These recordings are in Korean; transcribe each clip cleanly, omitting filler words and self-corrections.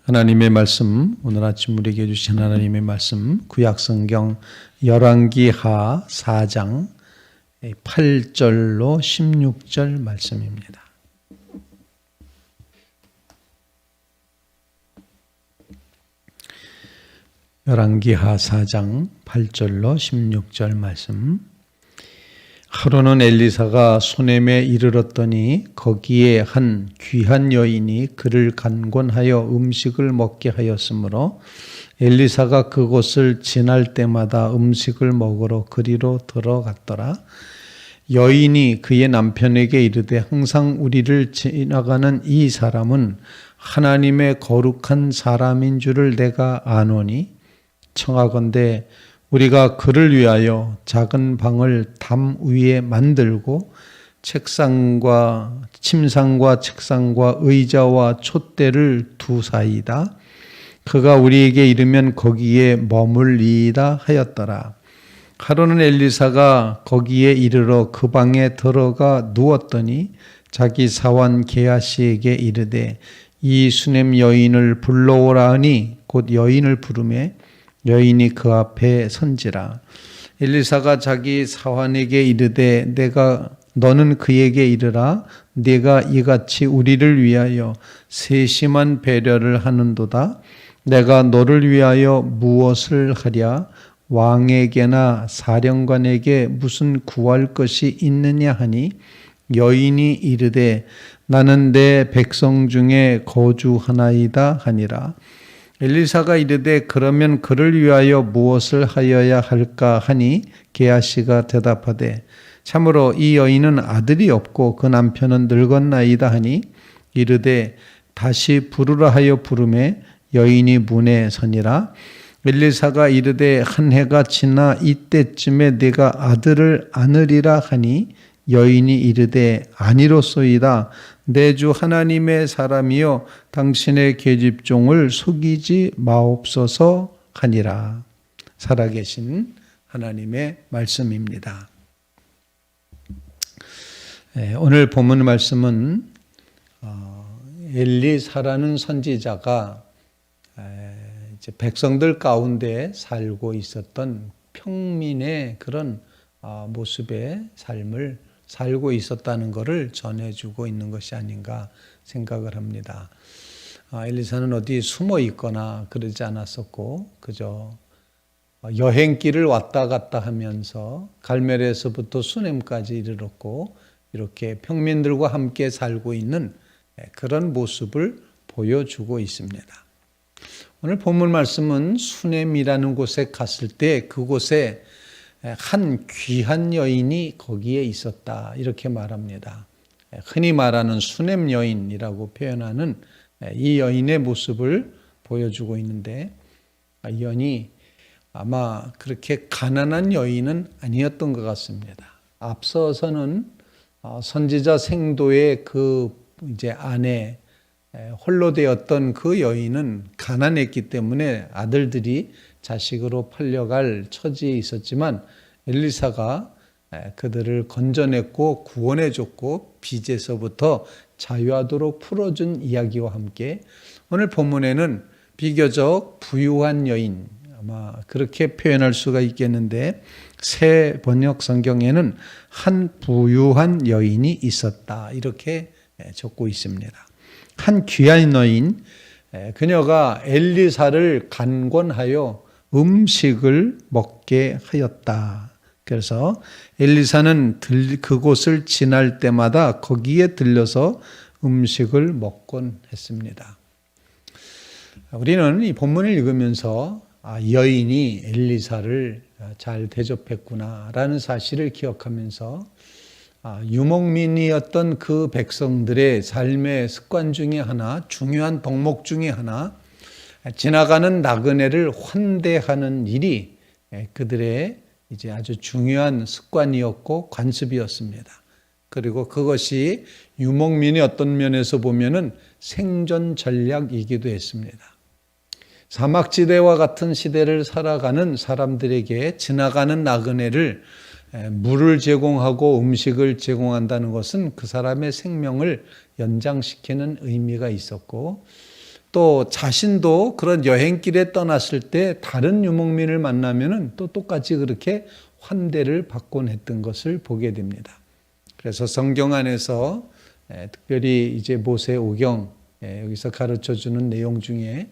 하나님의 말씀, 오늘 아침 우리에게 주신 하나님의 말씀, 구약성경 열왕기하 4장 8절로 16절 말씀입니다. 열왕기하 4장 8절로 16절 말씀. 하루는 엘리사가 수넴에 이르렀더니 거기에 한 귀한 여인이 그를 간곤하여 음식을 먹게 하였으므로 엘리사가 그곳을 지날 때마다 음식을 먹으러 그리로 들어갔더라. 여인이 그의 남편에게 이르되 항상 우리를 지나가는 이 사람은 하나님의 거룩한 사람인 줄을 내가 아노니 청하건대 우리가 그를 위하여 작은 방을 담 위에 만들고 침상과 책상과 의자와 촛대를 두사이다. 그가 우리에게 이르면 거기에 머물리이다 하였더라. 하루는 엘리사가 거기에 이르러 그 방에 들어가 누웠더니 자기 사환 게하시에게 이르되 이 수넴 여인을 불러오라 하니 곧 여인을 부르매 여인이 그 앞에 선지라. 엘리사가 자기 사환에게 이르되 너는 그에게 이르라. 네가 이같이 우리를 위하여 세심한 배려를 하는도다. 내가 너를 위하여 무엇을 하랴? 왕에게나 사령관에게 무슨 구할 것이 있느냐 하니 여인이 이르되 나는 내 백성 중에 거주하나이다 하니라. 엘리사가 이르되 그러면 그를 위하여 무엇을 하여야 할까 하니 게하시가 대답하되 참으로 이 여인은 아들이 없고 그 남편은 늙었나이다 하니 이르되 다시 부르라 하여 부르매 여인이 문에 서니라. 엘리사가 이르되 한 해가 지나 이때쯤에 네가 아들을 안으리라 하니 여인이 이르되 아니로소이다. 내 주 하나님의 사람이여 당신의 계집종을 속이지 마옵소서 하니라. 살아계신 하나님의 말씀입니다. 오늘 본문 말씀은 엘리사라는 선지자가 이제 백성들 가운데 살고 있었던 평민의 그런 모습의 삶을 살고 있었다는 것을 전해주고 있는 것이 아닌가 생각을 합니다. 엘리사는 어디 숨어 있거나 그러지 않았었고 그저 여행길을 왔다 갔다 하면서 갈멜에서부터 수넴까지 이르렀고 이렇게 평민들과 함께 살고 있는 그런 모습을 보여주고 있습니다. 오늘 본문 말씀은 수넴이라는 곳에 갔을 때 그곳에 한 귀한 여인이 거기에 있었다 이렇게 말합니다. 흔히 말하는 수넴 여인이라고 표현하는 이 여인의 모습을 보여주고 있는데 이 여인이 아마 그렇게 가난한 여인은 아니었던 것 같습니다. 앞서서는 선지자 생도의 그 이제 아내 홀로 되었던 그 여인은 가난했기 때문에 아들들이 자식으로 팔려갈 처지에 있었지만 엘리사가 그들을 건져냈고 구원해줬고 빚에서부터 자유하도록 풀어준 이야기와 함께 오늘 본문에는 비교적 부유한 여인, 아마 그렇게 표현할 수가 있겠는데 새 번역 성경에는 한 부유한 여인이 있었다 이렇게 적고 있습니다. 한 귀한 여인, 그녀가 엘리사를 간권하여 음식을 먹게 하였다. 그래서 엘리사는 그곳을 지날 때마다 거기에 들려서 음식을 먹곤 했습니다. 우리는 이 본문을 읽으면서 여인이 엘리사를 잘 대접했구나라는 사실을 기억하면서 유목민이었던 그 백성들의 삶의 습관 중에 하나, 중요한 덕목 중에 하나, 지나가는 나그네를 환대하는 일이 그들의 이제 아주 중요한 습관이었고 관습이었습니다. 그리고 그것이 유목민의 어떤 면에서 보면은 생존 전략이기도 했습니다. 사막지대와 같은 시대를 살아가는 사람들에게 지나가는 나그네를 물을 제공하고 음식을 제공한다는 것은 그 사람의 생명을 연장시키는 의미가 있었고 또 자신도 그런 여행길에 떠났을 때 다른 유목민을 만나면은 또 똑같이 그렇게 환대를 받곤 했던 것을 보게 됩니다. 그래서 성경 안에서 특별히 이제 모세오경 여기서 가르쳐 주는 내용 중에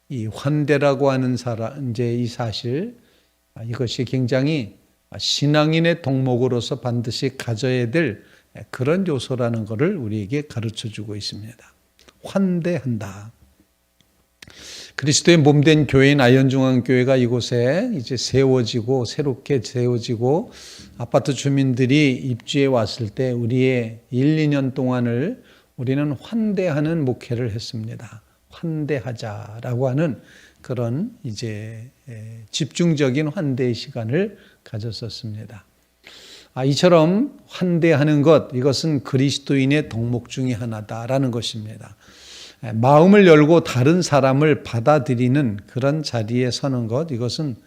이 환대라고 하는 이제 이 사실, 이것이 굉장히 신앙인의 덕목으로서 반드시 가져야 될 그런 요소라는 것을 우리에게 가르쳐 주고 있습니다. 환대한다. 그리스도의 몸된 교회인 아현중앙교회가 이곳에 이제 새롭게 세워지고 아파트 주민들이 입주해 왔을 때 우리의 1, 2년 동안을 우리는 환대하는 목회를 했습니다. 환대하자라고 하는 그런 이제 집중적인 환대의 시간을 가졌었습니다. 이처럼 환대하는 것, 이것은 그리스도인의 덕목 중에 하나다라는 것입니다. 마음을 열고 다른 사람을 받아들이는 그런 자리에 서는 것, 이것은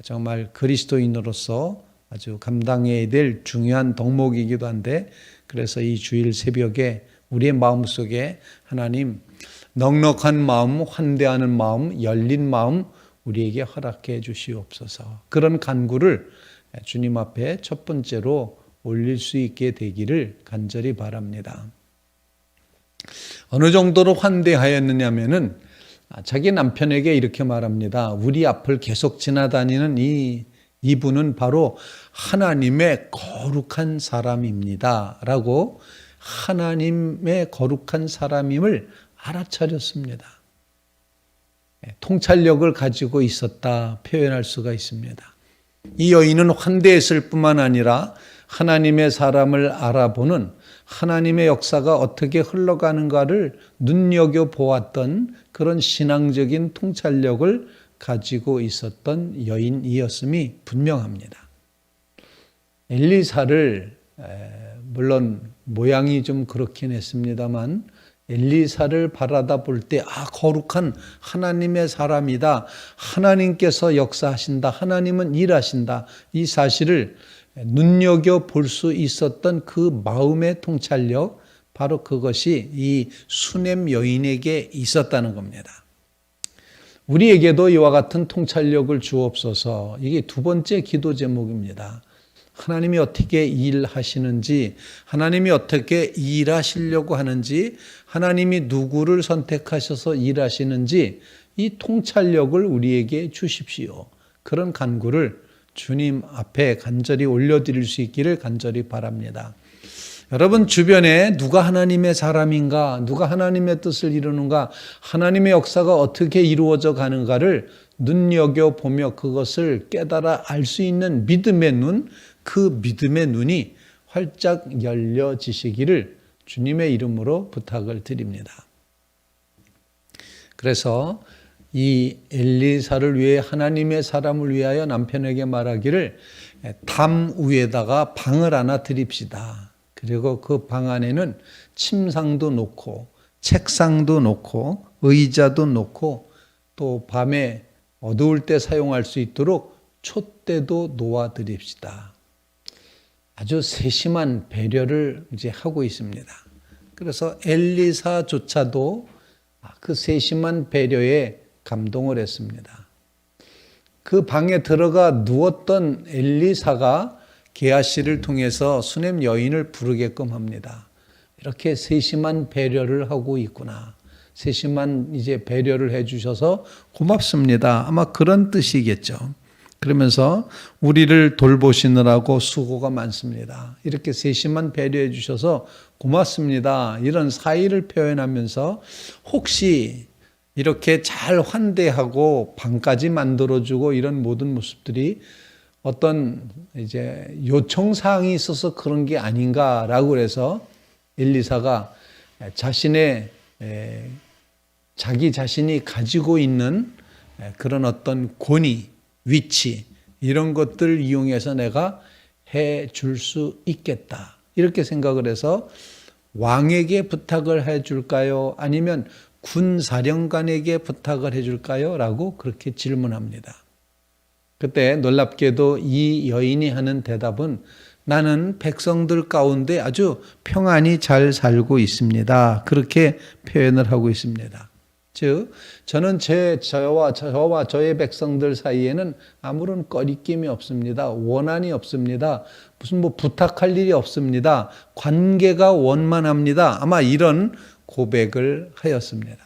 정말 그리스도인으로서 아주 감당해야 될 중요한 덕목이기도 한데, 그래서 이 주일 새벽에 우리의 마음속에 하나님 넉넉한 마음, 환대하는 마음, 열린 마음 우리에게 허락해 주시옵소서. 그런 간구를 주님 앞에 첫 번째로 올릴 수 있게 되기를 간절히 바랍니다. 어느 정도로 환대하였느냐면은 자기 남편에게 이렇게 말합니다. 우리 앞을 계속 지나다니는 이분은 바로 하나님의 거룩한 사람입니다. 라고 하나님의 거룩한 사람임을 알아차렸습니다. 통찰력을 가지고 있었다 표현할 수가 있습니다. 이 여인은 환대했을 뿐만 아니라 하나님의 사람을 알아보는 하나님의 역사가 어떻게 흘러가는가를 눈여겨보았던 그런 신앙적인 통찰력을 가지고 있었던 여인이었음이 분명합니다. 엘리사를 물론 모양이 좀 그렇긴 했습니다만 엘리사를 바라다 볼 때 거룩한 하나님의 사람이다. 하나님께서 역사하신다. 하나님은 일하신다. 이 사실을 눈여겨볼 수 있었던 그 마음의 통찰력, 바로 그것이 이 수넴 여인에게 있었다는 겁니다. 우리에게도 이와 같은 통찰력을 주옵소서. 이게 두 번째 기도 제목입니다. 하나님이 어떻게 일하시는지, 하나님이 어떻게 일하시려고 하는지, 하나님이 누구를 선택하셔서 일하시는지 이 통찰력을 우리에게 주십시오. 그런 간구를 주님 앞에 간절히 올려드릴 수 있기를 간절히 바랍니다. 여러분 주변에 누가 하나님의 사람인가, 누가 하나님의 뜻을 이루는가, 하나님의 역사가 어떻게 이루어져 가는가를 눈여겨보며 그것을 깨달아 알 수 있는 믿음의 눈, 그 믿음의 눈이 활짝 열려지시기를 주님의 이름으로 부탁을 드립니다. 그래서 이 엘리사를 위해 하나님의 사람을 위하여 남편에게 말하기를 담 위에다가 방을 하나 드립시다. 그리고 그 방 안에는 침상도 놓고 책상도 놓고 의자도 놓고 또 밤에 어두울 때 사용할 수 있도록 촛대도 놓아 드립시다. 아주 세심한 배려를 이제 하고 있습니다. 그래서 엘리사조차도 그 세심한 배려에 감동을 했습니다. 그 방에 들어가 누웠던 엘리사가 게하시를 통해서 수넴 여인을 부르게끔 합니다. 이렇게 세심한 배려를 하고 있구나. 세심한 이제 배려를 해주셔서 고맙습니다. 아마 그런 뜻이겠죠. 그러면서 우리를 돌보시느라고 수고가 많습니다. 이렇게 세심한 배려해 주셔서 고맙습니다. 이런 사의를 표현하면서 혹시 이렇게 잘 환대하고 방까지 만들어주고 이런 모든 모습들이 어떤 이제 요청사항이 있어서 그런 게 아닌가라고 해서 엘리사가 자기 자신이 가지고 있는 그런 어떤 권위, 위치 이런 것들을 이용해서 내가 해줄 수 있겠다. 이렇게 생각을 해서 왕에게 부탁을 해줄까요? 아니면 군사령관에게 부탁을 해줄까요? 라고 그렇게 질문합니다. 그때 놀랍게도 이 여인이 하는 대답은 나는 백성들 가운데 아주 평안히 잘 살고 있습니다. 그렇게 표현을 하고 있습니다. 즉 저는 저와 저의 백성들 사이에는 아무런 꺼리낌이 없습니다. 원한이 없습니다. 무슨 부탁할 일이 없습니다. 관계가 원만합니다. 아마 이런 고백을 하였습니다.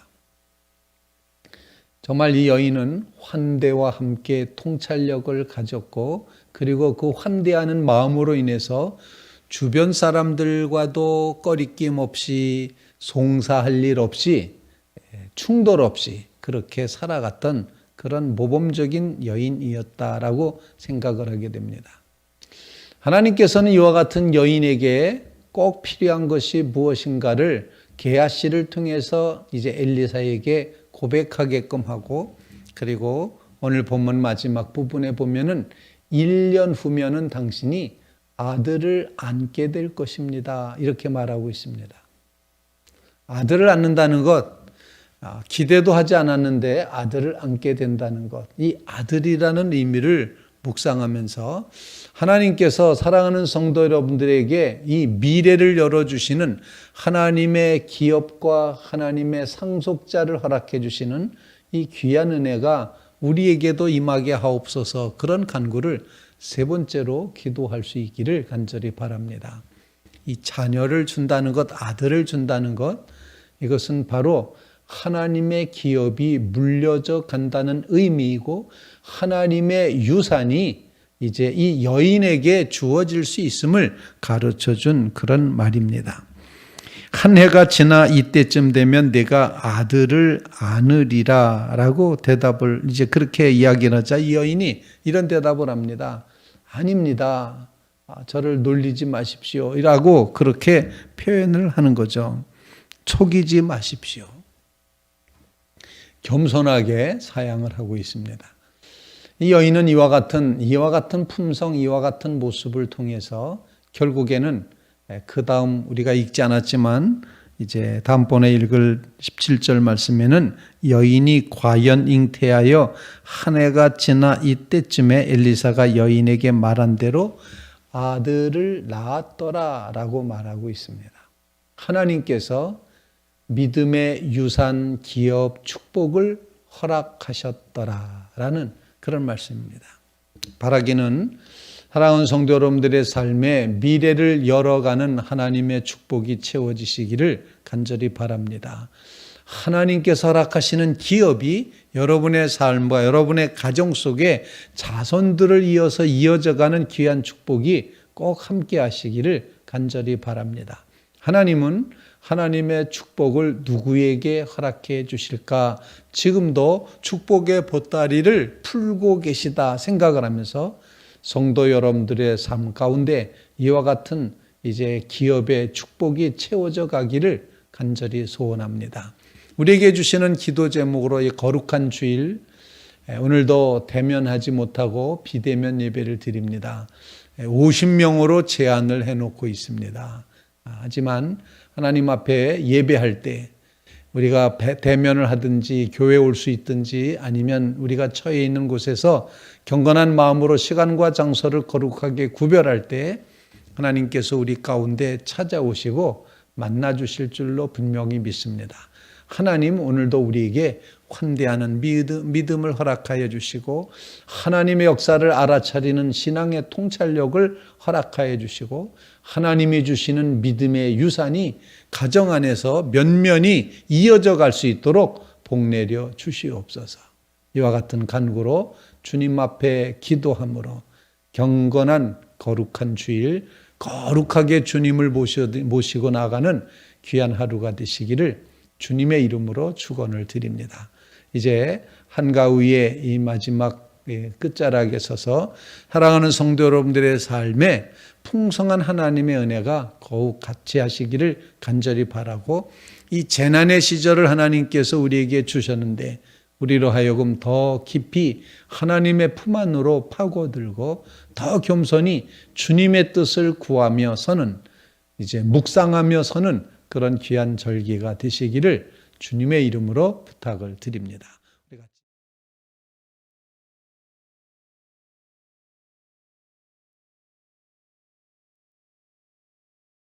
정말 이 여인은 환대와 함께 통찰력을 가졌고, 그리고 그 환대하는 마음으로 인해서 주변 사람들과도 꺼리낌 없이, 송사할 일 없이, 충돌 없이 그렇게 살아갔던 그런 모범적인 여인이었다라고 생각을 하게 됩니다. 하나님께서는 이와 같은 여인에게 꼭 필요한 것이 무엇인가를 게하시를 통해서 이제 엘리사에게 고백하게끔 하고, 그리고 오늘 본문 마지막 부분에 보면은 1년 후면은 당신이 아들을 안게 될 것입니다. 이렇게 말하고 있습니다. 아들을 안는다는 것, 기대도 하지 않았는데 아들을 안게 된다는 것, 이 아들이라는 의미를 묵상하면서 하나님께서 사랑하는 성도 여러분들에게 이 미래를 열어주시는 하나님의 기업과 하나님의 상속자를 허락해 주시는 이 귀한 은혜가 우리에게도 임하게 하옵소서, 그런 간구를 세 번째로 기도할 수 있기를 간절히 바랍니다. 이 자녀를 준다는 것, 아들을 준다는 것, 이것은 바로 하나님의 기업이 물려져 간다는 의미이고, 하나님의 유산이 이제 이 여인에게 주어질 수 있음을 가르쳐 준 그런 말입니다. 한 해가 지나 이때쯤 되면 내가 아들을 안으리라 라고 대답을 이제 그렇게 이야기를 하자 이 여인이 이런 대답을 합니다. 아닙니다. 저를 놀리지 마십시오. 라고 그렇게 표현을 하는 거죠. 속이지 마십시오. 겸손하게 사양을 하고 있습니다. 이 여인은 이와 같은 품성, 이와 같은 모습을 통해서 결국에는 그 다음 우리가 읽지 않았지만 이제 다음번에 읽을 17절 말씀에는 여인이 과연 잉태하여 한 해가 지나 이때쯤에 엘리사가 여인에게 말한 대로 아들을 낳았더라 라고 말하고 있습니다. 하나님께서 믿음의 유산, 기업, 축복을 허락하셨더라라는 그런 말씀입니다. 바라기는 사랑하는 성도 여러분들의 삶에 미래를 열어가는 하나님의 축복이 채워지시기를 간절히 바랍니다. 하나님께서 허락하시는 기업이 여러분의 삶과 여러분의 가정 속에 자손들을 이어서 이어져가는 귀한 축복이 꼭 함께 하시기를 간절히 바랍니다. 하나님은 하나님의 축복을 누구에게 허락해 주실까? 지금도 축복의 보따리를 풀고 계시다 생각을 하면서 성도 여러분들의 삶 가운데 이와 같은 이제 기업의 축복이 채워져 가기를 간절히 소원합니다. 우리에게 주시는 기도 제목으로 이 거룩한 주일, 오늘도 대면하지 못하고 비대면 예배를 드립니다. 50명으로 제한을 해놓고 있습니다. 하지만 하나님 앞에 예배할 때 우리가 대면을 하든지 교회에 올 수 있든지 아니면 우리가 처해 있는 곳에서 경건한 마음으로 시간과 장소를 거룩하게 구별할 때 하나님께서 우리 가운데 찾아오시고 만나 주실 줄로 분명히 믿습니다. 하나님 오늘도 우리에게 환대하는 믿음을 허락하여 주시고 하나님의 역사를 알아차리는 신앙의 통찰력을 허락하여 주시고 하나님이 주시는 믿음의 유산이 가정 안에서 면면이 이어져 갈 수 있도록 복내려 주시옵소서. 이와 같은 간구로 주님 앞에 기도함으로 경건한 거룩한 주일, 거룩하게 주님을 모시고 나가는 귀한 하루가 되시기를 주님의 이름으로 축원을 드립니다. 이제 한가위의 이 마지막 끝자락에 서서 사랑하는 성도 여러분들의 삶에 풍성한 하나님의 은혜가 더욱 같이 하시기를 간절히 바라고, 이 재난의 시절을 하나님께서 우리에게 주셨는데 우리로 하여금 더 깊이 하나님의 품 안으로 파고들고 더 겸손히 주님의 뜻을 구하며 서는, 이제 묵상하며 서는 그런 귀한 절기가 되시기를 주님의 이름으로 부탁을 드립니다.